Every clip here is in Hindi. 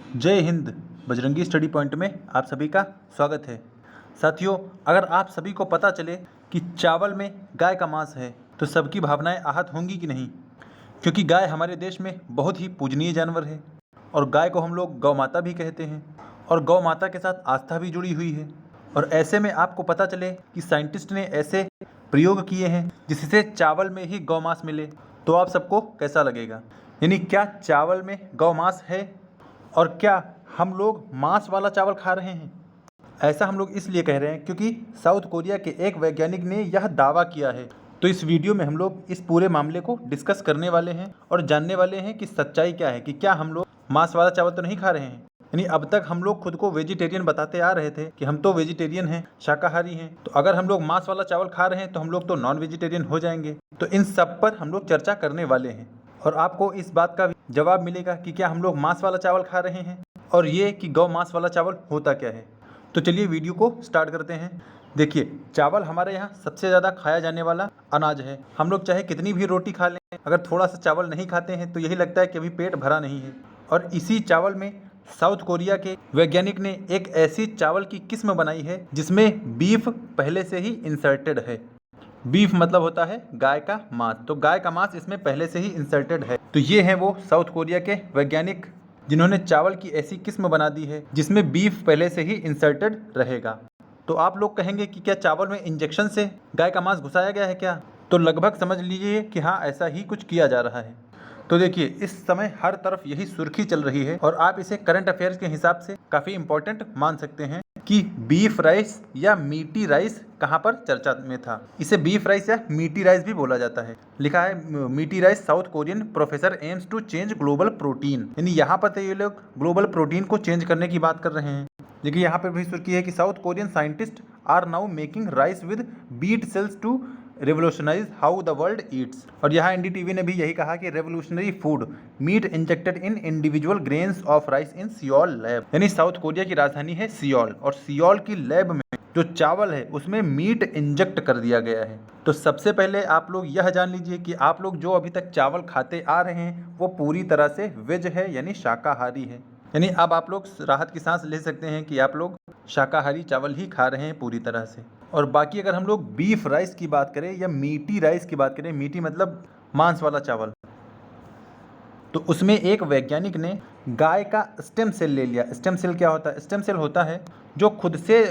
जय हिंद। बजरंगी स्टडी पॉइंट में आप सभी का स्वागत है। साथियों, अगर आप सभी को पता चले कि चावल में गाय का मांस है तो सबकी भावनाएं आहत होंगी कि नहीं, क्योंकि गाय हमारे देश में बहुत ही पूजनीय जानवर है और गाय को हम लोग गौ माता भी कहते हैं और गौ माता के साथ आस्था भी जुड़ी हुई है। और ऐसे में आपको पता चले कि साइंटिस्ट ने ऐसे प्रयोग किए हैं जिससे चावल में ही गौ मांस मिले, तो आप सबको कैसा लगेगा? यानी क्या चावल में गौ मांस है और क्या हम लोग मांस वाला चावल खा रहे हैं? ऐसा हम लोग इसलिए कह रहे हैं क्योंकि साउथ कोरिया के एक वैज्ञानिक ने यह दावा किया है। तो इस वीडियो में हम लोग इस पूरे मामले को डिस्कस करने वाले हैं और जानने वाले हैं कि सच्चाई क्या है, कि क्या हम लोग मांस वाला चावल तो नहीं खा रहे हैं। यानी अब तक हम लोग खुद को वेजिटेरियन बताते आ रहे थे कि हम तो वेजिटेरियन हैं, शाकाहारी हैं, तो अगर हम लोग मांस वाला चावल खा रहे हैं तो हम लोग तो नॉन वेजिटेरियन हो जाएंगे। तो इन सब पर हम लोग चर्चा करने वाले हैं और आपको इस बात का जवाब मिलेगा कि क्या हम लोग मांस वाला चावल खा रहे हैं और ये कि गौ मांस वाला चावल होता क्या है। तो चलिए वीडियो को स्टार्ट करते हैं। देखिए, चावल हमारे यहाँ सबसे ज़्यादा खाया जाने वाला अनाज है। हम लोग चाहे कितनी भी रोटी खा लें, अगर थोड़ा सा चावल नहीं खाते हैं तो यही लगता है कि अभी पेट भरा नहीं है। और इसी चावल में साउथ कोरिया के वैज्ञानिक ने एक ऐसी चावल की किस्म बनाई है जिसमें बीफ पहले से ही इंसर्टेड है। बीफ मतलब होता है गाय का मांस, तो गाय का मांस इसमें पहले से ही इंसर्टेड है। तो ये हैं वो साउथ कोरिया के वैज्ञानिक जिन्होंने चावल की ऐसी किस्म बना दी है जिसमें बीफ पहले से ही इंसर्टेड रहेगा। तो आप लोग कहेंगे कि क्या चावल में इंजेक्शन से गाय का मांस घुसाया गया है क्या? तो लगभग समझ लीजिए कि हाँ, ऐसा ही कुछ किया जा रहा है। तो देखिए, इस समय हर तरफ यही सुर्खी चल रही है और आप इसे करंट अफेयर्स के हिसाब से काफ़ी इंपॉर्टेंट मान सकते हैं कि बीफ राइस या मीटी राइस कहाँ पर चर्चा में था। इसे बीफ राइस या मीटी राइस भी बोला जाता है। लिखा है meaty rice South Korean professor aims to change global protein. यानी यहाँ पर तो ये लोग ग्लोबल प्रोटीन को चेंज करने की बात कर रहे हैं। देखिए, यहाँ पर भी सुर्खी है कि South Korean scientist are now making rice with beet cells to revolutionise how the world eats. और यहाँ एनडीटीवी ने भी यही कहा कि revolutionary food meat injected in individual grains of rice in Seoul lab. यानी साउथ कोरिया की राजधानी है सियोल और सियोल की लैब में जो चावल है उसमें मीट इंजेक्ट कर दिया गया है। तो सबसे पहले आप लोग यह जान लीजिए कि आप लोग जो अभी तक चावल खाते आ रहे हैं वो पूरी तरह से वेज है, यानी शाकाहारी है। यानी अब आप लोग राहत की सांस ले सकते हैं कि आप लोग शाकाहारी चावल ही खा रहे हैं पूरी तरह से। और बाकी अगर हम लोग बीफ राइस की बात करें या मीटी राइस की बात करें, मीटी मतलब मांस वाला चावल, तो उसमें एक वैज्ञानिक ने गाय का स्टेम सेल ले लिया। स्टेम सेल क्या होता है? स्टेम सेल होता है जो खुद से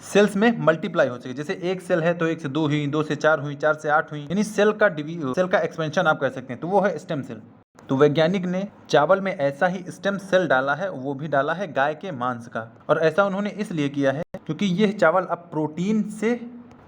सेल्स में मल्टीप्लाई हो सके। जैसे एक सेल है तो 1 से 2 हुई, 2 से 4 हुई, 4 से 8 हुई, यानी सेल का एक्सपेंशन आप कह सकते हैं, तो वो है स्टेम सेल। तो वैज्ञानिक ने चावल में ऐसा ही स्टेम सेल डाला है, वो भी डाला है गाय के मांस का। और ऐसा उन्होंने इसलिए किया है क्योंकि यह चावल अब प्रोटीन से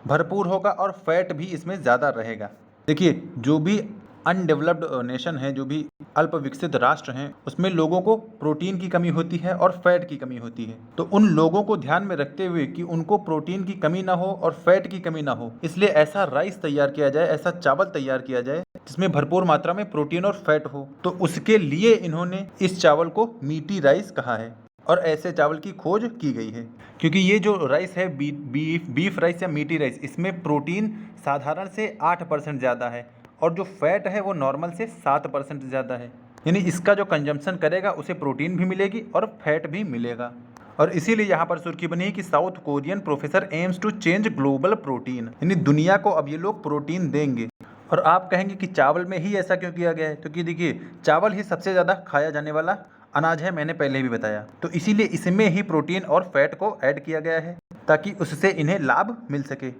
भरपूर होगा और फैट भी इसमें ज़्यादा रहेगा। देखिए, जो भी अनडेवलप्ड नेशन है, जो भी अल्प विकसित राष्ट्र हैं, उसमें लोगों को प्रोटीन की कमी होती है और फैट की कमी होती है। तो उन लोगों को ध्यान में रखते हुए कि उनको प्रोटीन की कमी ना हो और फैट की कमी ना हो, इसलिए ऐसा राइस तैयार किया जाए, ऐसा चावल तैयार किया जाए जिसमें भरपूर मात्रा में प्रोटीन और फैट हो। तो उसके लिए इन्होंने इस चावल को मीटी राइस कहा है और ऐसे चावल की खोज की गई है। क्योंकि ये जो राइस है बीफ राइस या मीटी राइस, इसमें प्रोटीन साधारण से 8% ज़्यादा है और जो फैट है वो नॉर्मल से 7% ज़्यादा है। यानी इसका जो कंजम्पशन करेगा उसे प्रोटीन भी मिलेगी और फैट भी मिलेगा। और इसीलिए यहाँ पर सुर्खी बनी है कि South Korean professor aims to change global protein, यानी दुनिया को अब ये लोग प्रोटीन देंगे। और आप कहेंगे कि चावल में ही ऐसा क्यों किया गया है? क्योंकि देखिए, चावल ही सबसे ज़्यादा खाया जाने वाला अनाज है, मैंने पहले भी बताया। तो इसीलिए इसमें ही प्रोटीन और फैट को ऐड किया गया है ताकि उससे इन्हें लाभ मिल सके।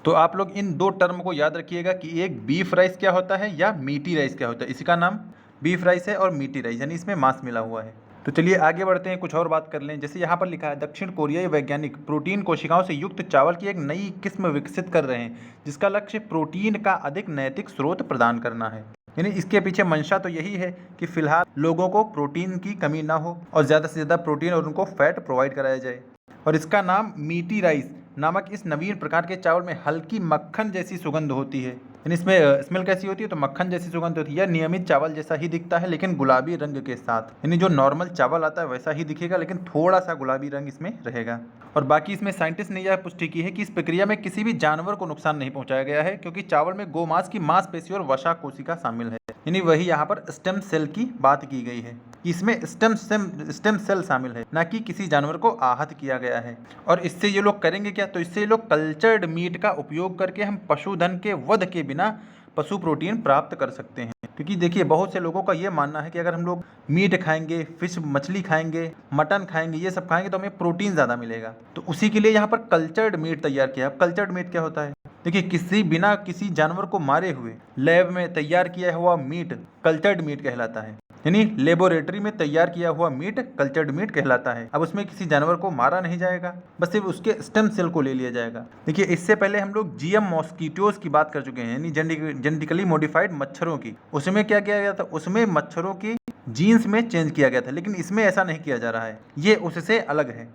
तो आप लोग इन दो टर्म को याद रखिएगा कि एक बीफ राइस क्या होता है या मीटी राइस क्या होता है। इसी का नाम बीफ राइस है और मीटी राइस, यानी इसमें मांस मिला हुआ है। तो चलिए आगे बढ़ते हैं, कुछ और बात कर लें। जैसे यहाँ पर लिखा है, दक्षिण कोरियाई वैज्ञानिक प्रोटीन कोशिकाओं से युक्त चावल की एक नई किस्म विकसित कर रहे हैं जिसका लक्ष्य प्रोटीन का अधिक नैतिक स्रोत प्रदान करना है। यानी इसके पीछे मंशा तो यही है कि फिलहाल लोगों को प्रोटीन की कमी ना हो और ज़्यादा से ज़्यादा प्रोटीन और उनको फैट प्रोवाइड कराया जाए। और इसका नाम मीटी राइस नामक इस नवीन प्रकार के चावल में हल्की मक्खन जैसी सुगंध होती है। यानी इसमें स्मेल कैसी होती है? तो मक्खन जैसी सुगंध होती है। यह नियमित चावल जैसा ही दिखता है लेकिन गुलाबी रंग के साथ, यानी जो नॉर्मल चावल आता है वैसा ही दिखेगा लेकिन थोड़ा सा गुलाबी रंग इसमें रहेगा। और बाकी इसमें साइंटिस्ट ने यह पुष्टि की है कि इस प्रक्रिया में किसी भी जानवर को नुकसान नहीं पहुंचाया गया है क्योंकि चावल में गोमांस की मांसपेशी और वसा कोशिका शामिल है। यानी वही यहाँ पर स्टेम सेल की बात की गई है। कि इसमें स्टेम सेल शामिल है, ना कि किसी जानवर को आहत किया गया है। और इससे ये लोग करेंगे क्या, तो इससे ये लोग कल्चर्ड मीट का उपयोग करके हम पशुधन के वध के बिना पशु प्रोटीन प्राप्त कर सकते हैं। क्योंकि देखिए बहुत से लोगों का ये मानना है कि अगर हम लोग मीट खाएंगे, फिश मछली खाएंगे, मटन खाएंगे, ये सब खाएंगे तो हमें प्रोटीन ज़्यादा मिलेगा। तो उसी के लिए यहाँ पर कल्चर्ड मीट तैयार किया। अब कल्चर्ड मीट क्या होता है, देखिए किसी जानवर को मारे हुए लैब में तैयार किया हुआ मीट कल्चर्ड मीट कहलाता है, यानी लेबोरेटरी में तैयार किया हुआ मीट कल्चर्ड मीट कहलाता है। अब उसमें किसी जानवर को मारा नहीं जाएगा, बस सिर्फ उसके स्टेम सेल को ले लिया जाएगा। देखिए इससे पहले हम लोग जीएम मॉस्किटोज की बात कर चुके हैं, यानी जेनेटिकली मॉडिफाइड मच्छरों की। उसमें क्या किया गया था, उसमें मच्छरों की जीन्स में चेंज किया गया था, लेकिन इसमें ऐसा नहीं किया जा रहा है, ये उससे अलग है।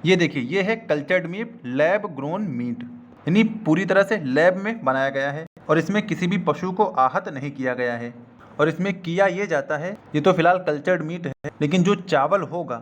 ये देखिए ये है cultured meat, lab grown meat, यानी पूरी तरह से लैब में बनाया गया है और इसमें किसी भी पशु को आहत नहीं किया गया है। और इसमें किया ये जाता है, ये तो फिलहाल कल्चर्ड मीट है, लेकिन जो चावल होगा,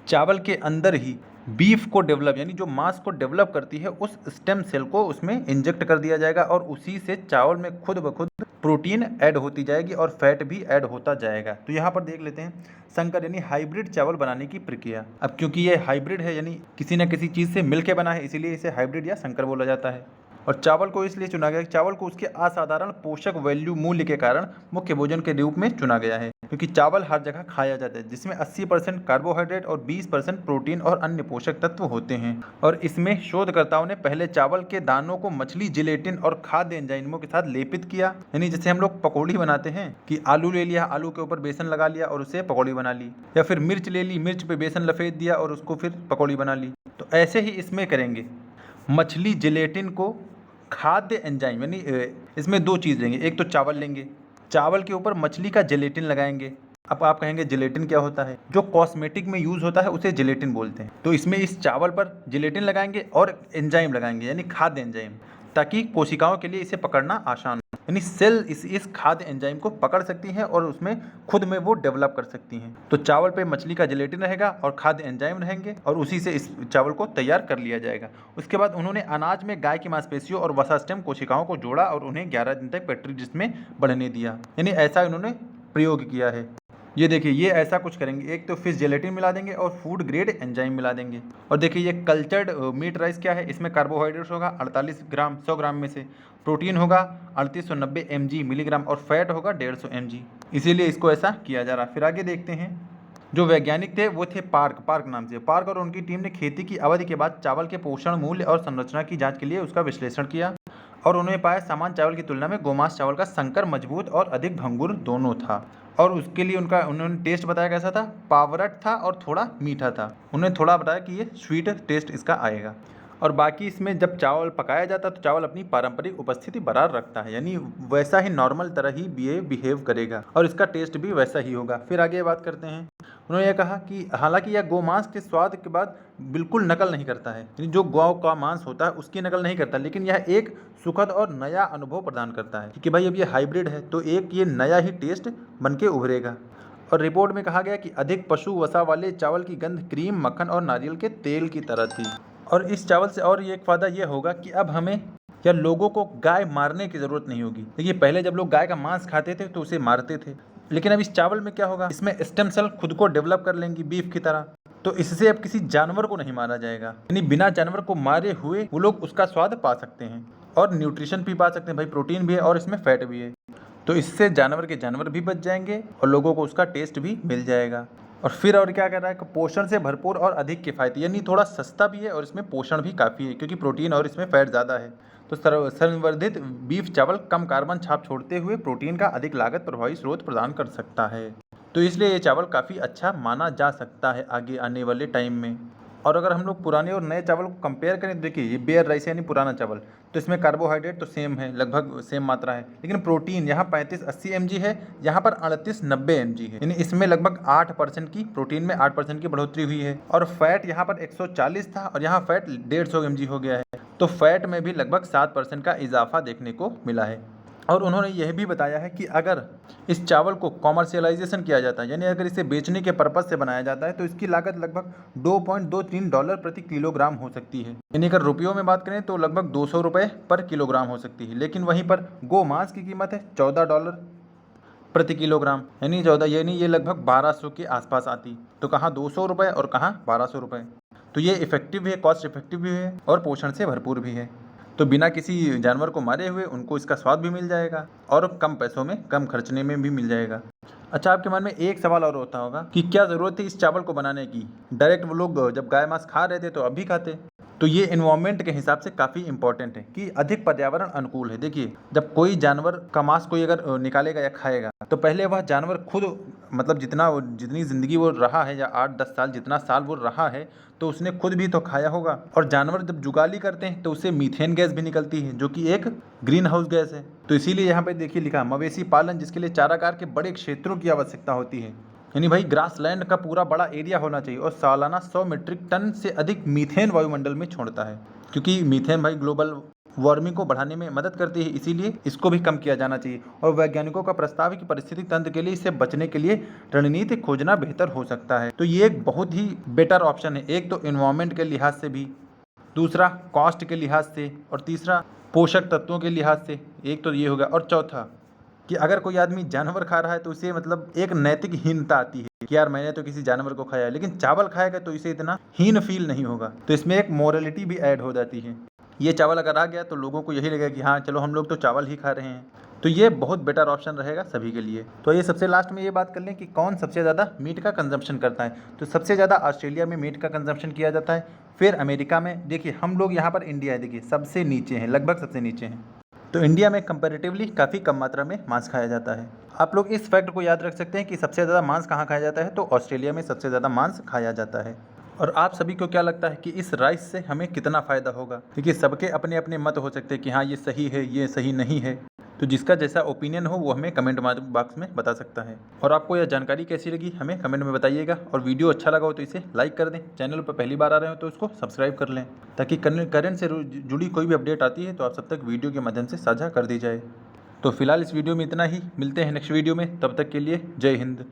चावल के अंदर ही बीफ को डेवलप, यानी जो मांस को डेवलप करती है उस स्टेम सेल को उसमें इंजेक्ट कर दिया जाएगा और उसी से चावल में खुद ब खुद प्रोटीन ऐड होती जाएगी और फैट भी ऐड होता जाएगा। तो यहाँ पर देख लेते हैं संकर यानी हाइब्रिड चावल बनाने की प्रक्रिया। अब क्योंकि ये हाइब्रिड है, यानी किसी न किसी चीज़ से मिलके बना है, इसीलिए इसे हाइब्रिड या संकर बोला जाता है। और चावल को इसलिए चुना गया, चावल को उसके असाधारण पोषक वैल्यू मूल्य के कारण मुख्य भोजन के रूप में चुना गया है, क्योंकि चावल हर जगह खाया जाता है, जिसमें 80% कार्बोहाइड्रेट और 20% प्रोटीन और अन्य पोषक तत्व होते हैं। और इसमें शोधकर्ताओं ने पहले चावल के दानों को मछली जिलेटिन और खाद्य एंजाइमों के साथ लेपित किया, यानी जैसे हम लोग पकौड़ी बनाते हैं कि आलू ले लिया, आलू के ऊपर बेसन लगा लिया और उसे पकौड़ी बना ली, या फिर मिर्च ले ली, मिर्च पे बेसन लपेट दिया और उसको फिर पकौड़ी बना ली। तो ऐसे ही इसमें करेंगे, मछली जिलेटिन को खाद्य एंजाइम, यानी इसमें दो चीज़ लेंगे, एक तो चावल लेंगे, चावल के ऊपर मछली का जिलेटिन लगाएंगे। अब आप कहेंगे जिलेटिन क्या होता है, जो कॉस्मेटिक में यूज़ होता है उसे जिलेटिन बोलते हैं। तो इसमें इस चावल पर जिलेटिन लगाएंगे और एंजाइम लगाएंगे, यानी खाद्य एंजाइम, ताकि कोशिकाओं के लिए इसे पकड़ना आसान हो, यानी सेल इस खाद्य एंजाइम को पकड़ सकती हैं और उसमें खुद में वो डेवलप कर सकती हैं। तो चावल पे मछली का जिलेटिन रहेगा और खाद्य एंजाइम रहेंगे और उसी से इस चावल को तैयार कर लिया जाएगा। उसके बाद उन्होंने अनाज में गाय की मांसपेशियों और वसास्टेम कोशिकाओं को जोड़ा और उन्हें 11 दिन तक पेट्री डिश में बढ़ने दिया, यानी ऐसा उन्होंने प्रयोग किया है। ये देखिए ये ऐसा कुछ करेंगे, एक तो फिश जेलेटिन मिला देंगे और फूड ग्रेड एंजाइम मिला देंगे। और देखिए ये कल्चर्ड मीट राइस क्या है, इसमें कार्बोहाइड्रेट्स होगा 48 ग्राम 100 ग्राम में से, प्रोटीन होगा 3890 मिलीग्राम और फैट होगा 150 mg, इसीलिए इसको ऐसा किया जा रहा है। फिर आगे देखते हैं, जो वैज्ञानिक थे वो थे पार्क नाम से। पार्क और उनकी टीम ने खेती की अवधि के बाद चावल के पोषण मूल्य और संरचना की जाँच के लिए उसका विश्लेषण किया और उन्होंने पाया सामान्य चावल की तुलना में गोमांस चावल का संकर मजबूत और अधिक भंगुर दोनों था। और उसके लिए उन्होंने टेस्ट बताया कैसा था, पावरट था और थोड़ा मीठा था। उन्होंने थोड़ा बताया कि ये स्वीट टेस्ट इसका आएगा। और बाकी इसमें जब चावल पकाया जाता है तो चावल अपनी पारंपरिक उपस्थिति बरकरार रखता है, यानी वैसा ही नॉर्मल तरह ही बिहेव करेगा और इसका टेस्ट भी वैसा ही होगा। फिर आगे बात करते हैं, उन्होंने यह कहा कि हालांकि यह गोमांस के स्वाद के बाद बिल्कुल नकल नहीं करता है, यानी जो गौ का मांस होता है उसकी नकल नहीं करता, लेकिन यह एक सुखद और नया अनुभव प्रदान करता है कि भाई अब ये हाइब्रिड है तो एक ये नया ही टेस्ट बन के उभरेगा। और रिपोर्ट में कहा गया कि अधिक पशु वसा वाले चावल की गंध क्रीम, मक्खन और नारियल के तेल की तरह थी। और इस चावल से और ये एक फ़ायदा ये होगा कि अब हमें या लोगों को गाय मारने की ज़रूरत नहीं होगी। देखिए पहले जब लोग गाय का मांस खाते थे तो उसे मारते थे, लेकिन अब इस चावल में क्या होगा, इसमें स्टेम सेल खुद को डेवलप कर लेंगी बीफ की तरह, तो इससे अब किसी जानवर को नहीं मारा जाएगा, यानी बिना जानवर को मारे हुए वो लोग उसका स्वाद पा सकते हैं और न्यूट्रिशन भी पा सकते हैं, भाई प्रोटीन भी है और इसमें फैट भी है। तो इससे जानवर के जानवर भी बच जाएंगे और लोगों को उसका टेस्ट भी मिल जाएगा। और फिर और क्या कर रहा है कि पोषण से भरपूर और अधिक किफ़ायती, यानी थोड़ा सस्ता भी है और इसमें पोषण भी काफ़ी है क्योंकि प्रोटीन और इसमें फैट ज़्यादा है। तो संवर्धित बीफ चावल कम कार्बन छाप छोड़ते हुए प्रोटीन का अधिक लागत प्रभावी स्रोत प्रदान कर सकता है। तो इसलिए ये चावल काफ़ी अच्छा माना जा सकता है आगे आने वाले टाइम में। और अगर हम लोग पुराने और नए चावल को कंपेयर करें तो देखिए ये बेयर राइस यानी पुराना चावल, तो इसमें कार्बोहाइड्रेट तो सेम है, लगभग सेम मात्रा है, लेकिन प्रोटीन यहाँ 3580 mg है, यहाँ पर 3890 mg है, यानी इसमें लगभग 8% की प्रोटीन में 8% की बढ़ोतरी हुई है। और फैट यहाँ पर 140 था और यहाँ फैट 150 mg हो गया है, तो फैट में भी लगभग 7% का इजाफा देखने को मिला है। और उन्होंने यह भी बताया है कि अगर इस चावल को कॉमर्शियलाइजेशन किया जाता है, यानी अगर इसे बेचने के पर्पज़ से बनाया जाता है, तो इसकी लागत लगभग $2.23 प्रति किलोग्राम हो सकती है, यानी अगर रुपयों में बात करें तो लगभग 200 रुपये पर किलोग्राम हो सकती है। लेकिन वहीं पर गो मांस की कीमत है $14, प्रति किलोग्राम, यानी 14, यानी ये लगभग 1200 के आसपास आती। तो कहाँ 200 रुपये और कहाँ 1200 रुपये। तो ये इफेक्टिव भी है, कॉस्ट इफेक्टिव भी है और पोषण से भरपूर भी है। तो बिना किसी जानवर को मारे हुए उनको इसका स्वाद भी मिल जाएगा और कम पैसों में, कम खर्चने में भी मिल जाएगा। अच्छा, आपके मन में एक सवाल और होता होगा कि क्या ज़रूरत थी इस चावल को बनाने की, डायरेक्ट वो लोग जब गाय मांस खा रहे थे तो अब भी खाते। तो ये इन्वायरमेंट के हिसाब से काफ़ी इंपॉर्टेंट है कि अधिक पर्यावरण अनुकूल है। देखिए, जब कोई जानवर का मांस कोई अगर निकालेगा या खाएगा तो पहले वह जानवर खुद, मतलब जितनी ज़िंदगी वो रहा है या 8-10 साल, जितना साल वो रहा है, तो उसने खुद भी तो खाया होगा। और जानवर जब जुगाली करते हैं तो उससे मीथेन गैस भी निकलती है जो कि एक ग्रीन हाउस गैस है। तो इसीलिए यहाँ पे देखिए लिखा, मवेशी पालन जिसके लिए चारागार के बड़े क्षेत्रों की आवश्यकता होती है, यानी भाई ग्रास लैंड का पूरा बड़ा एरिया होना चाहिए और सालाना 100 मीट्रिक टन से अधिक मीथेन वायुमंडल में छोड़ता है। क्योंकि मीथेन भाई ग्लोबल वार्मिंग को बढ़ाने में मदद करती है, इसीलिए इसको भी कम किया जाना चाहिए। और वैज्ञानिकों का प्रस्ताव है कि पारिस्थितिक तंत्र के लिए इससे बचने के लिए रणनीति खोजना बेहतर हो सकता है। तो ये एक बहुत ही बेटर ऑप्शन है, एक तो इन्वायरमेंट के लिहाज से भी, दूसरा कॉस्ट के लिहाज से, और तीसरा पोषक तत्वों के लिहाज से। एक तो ये होगा, और चौथा कि अगर कोई आदमी जानवर खा रहा है तो उसे मतलब एक नैतिक हीनता आती है कि यार मैंने तो किसी जानवर को खाया है, लेकिन चावल खाएगा तो इसे इतना हीन फील नहीं होगा। तो इसमें एक मोरलिटी भी ऐड हो जाती है। ये चावल अगर आ गया तो लोगों को यही लगेगा कि हाँ चलो हम लोग तो चावल ही खा रहे हैं। तो ये बहुत बेटर ऑप्शन रहेगा सभी के लिए। तो ये सबसे लास्ट में ये बात कर लें कि कौन सबसे ज़्यादा मीट का कंजम्पशन करता है। तो सबसे ज़्यादा ऑस्ट्रेलिया में मीट का कंजम्पशन किया जाता है, फिर अमेरिका में। देखिए हम लोग यहाँ पर इंडिया है, देखिए सबसे नीचे हैं, लगभग सबसे नीचे हैं। तो इंडिया में कंपैरेटिवली काफ़ी कम मात्रा में मांस खाया जाता है। आप लोग इस फैक्ट को याद रख सकते हैं कि सबसे ज़्यादा मांस कहाँ खाया जाता है, तो ऑस्ट्रेलिया में सबसे ज़्यादा मांस खाया जाता है। और आप सभी को क्या लगता है कि इस राइस से हमें कितना फ़ायदा होगा? देखिए सबके अपने अपने मत हो सकते हैं कि हाँ ये सही है, ये सही नहीं है। तो जिसका जैसा ओपिनियन हो वो हमें कमेंट बॉक्स में बता सकता है। और आपको यह जानकारी कैसी लगी हमें कमेंट में बताइएगा। और वीडियो अच्छा लगा हो तो इसे लाइक कर दें, चैनल पर पहली बार आ रहे हो तो उसको सब्सक्राइब कर लें, ताकि करंट से जुड़ी कोई भी अपडेट आती है तो आप सब तक वीडियो के माध्यम से साझा कर दी जाए। तो फिलहाल इस वीडियो में इतना ही, मिलते हैं नेक्स्ट वीडियो में, तब तक के लिए जय हिंद।